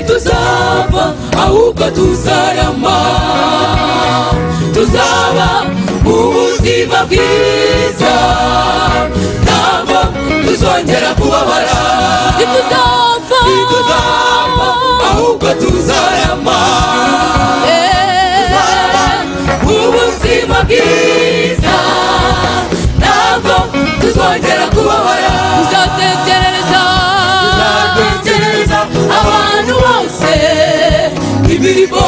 ntituzapfa ahubwo tuzarama, tuzaba mu buzima bwiza, ntabwo tuzongera kubabara. Ntituzapfa ahubwo tuzarama, tuzaba mu buzima bwiza, ntabwo tuzongera kubabara. Tuzatekerereza abantu bose imirimo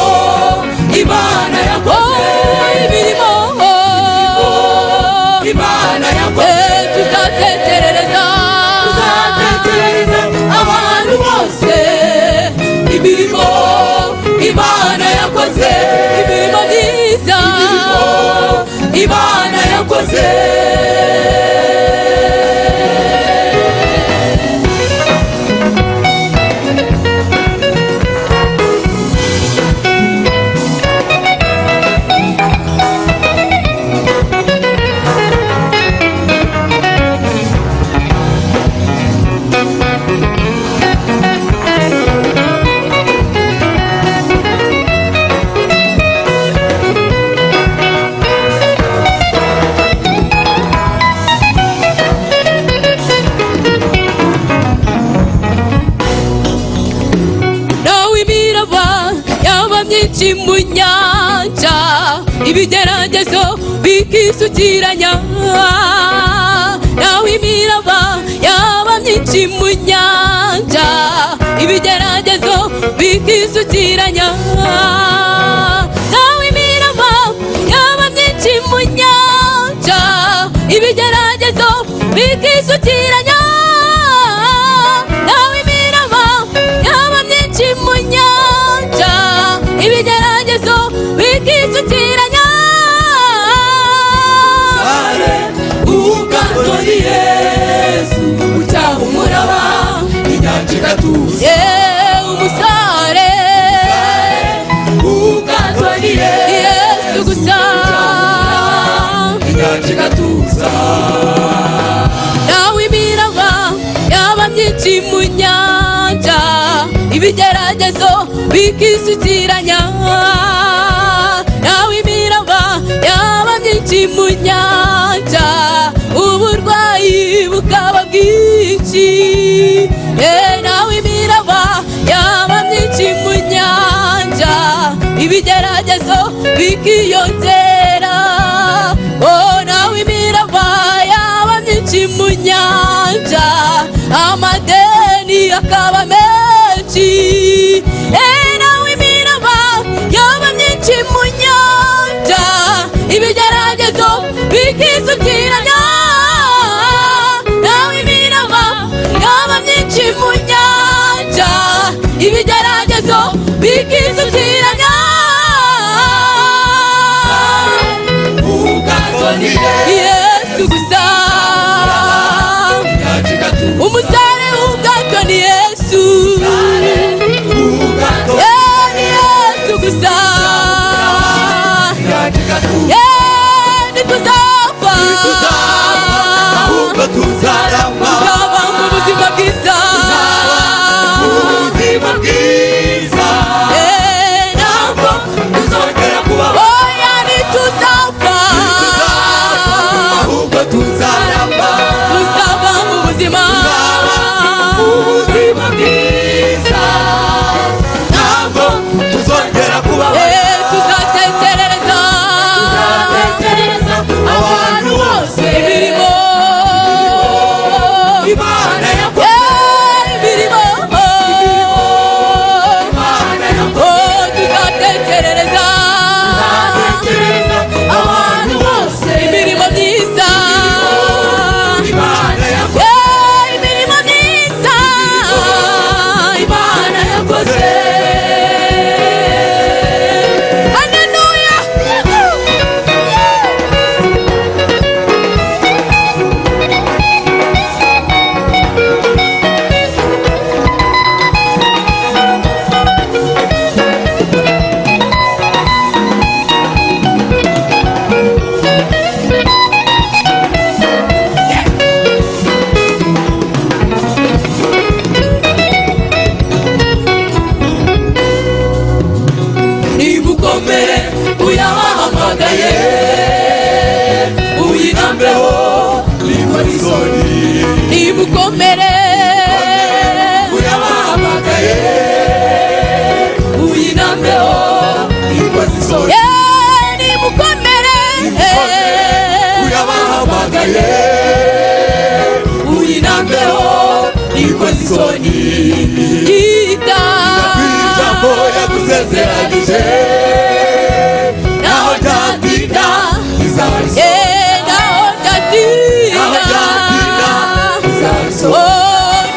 Imana yakoze, imirimo Imana yakoze. Tuzatekerereza abantu bose imirimo Imana yakoze, imirimo myiza Imana yakoze. Mu nyanja ibigeragezo bikisukiranya, nawe imiraba yaba myinshi mu nyanja ibigeragezo bikisukiranya, nawe imiraba yaba myinshi mu nyanja ibigeragezo bikisukiranya, nawe imiraba yaba myinshi mu nyanja ibigeragezo bikisukiranya. Sare ubwato ni Yesu ucyaha umuraba inyanja igatuza. Umusare ubwato ni Yesu gusa inyanja igatuza, nawe imiraba yaba myinshi mu nyanja ibigeragezo bikisukiranya, nawe imiraba yaba myinshi mu nyanja uburwayi bukaba bwinshi, nawe imiraba yaba myinshi mu nyanja ibigeragezo bikiyongera, nawe imiraba yaba myinshi mu nyanja amadeni akaba menshi, nawe imiraba yaba myinshi mu nyanja ibigeragezo bikisukiranya, nawe imiraba yaba myinshi mu nyanja ibigeragezo bikisukiranya. Yesu gusa umusare w'ubwato ni Yesu, ni Yesu gusa, ntituzapfa ahubwo tuzarama, tuzaba mu buzima bwiza, ntabwo tuzongera kubabara. Oya ntituzapfa ahubwo tuzarama, tuzaba mu buzima bwiza, ntabwo tuzongera kubabara. Tuzatekerereza abantu bose imirimo Imana yakoze, imirimo Imana yakoze. Tuzatekerereza abantu bose imirimo myiza wahamagaye uyinambeho ikoze isoni ita ijambo yagusezeranyije naho ryatinda izaba naho ryatinda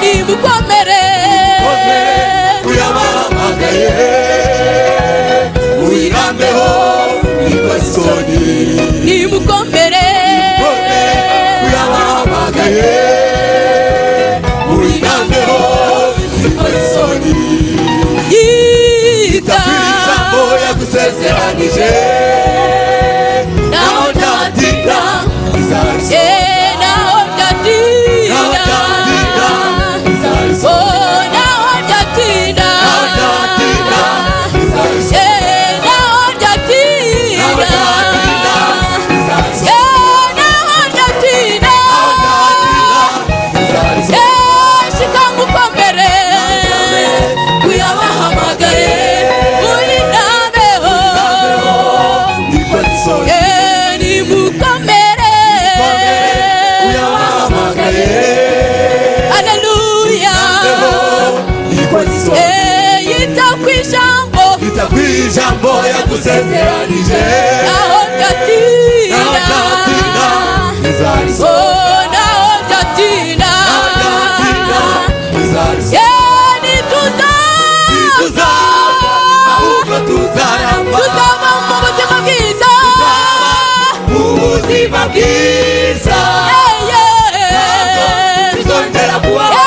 nimukomere uyabahamagaye uyirambeho ikoze isoni nimukomere uyabahamagaye uyirambeho ikoze isoni ijambo yagusezeranyije naho ryatinda izaba naho ryatinda ijambo yagusezeranyije naho ryatinda naho ryatinda ntituzapfa ahubwo tuzaramba tuzaba mu buzima bwiza mu buzima bwiza tuzongera kubaho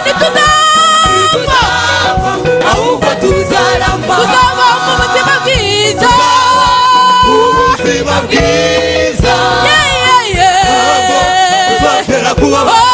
ntituzapfa ahubwo tuzaramba tuzaba mu buzima bwiza ubuzima bwiza tuzongera kubaho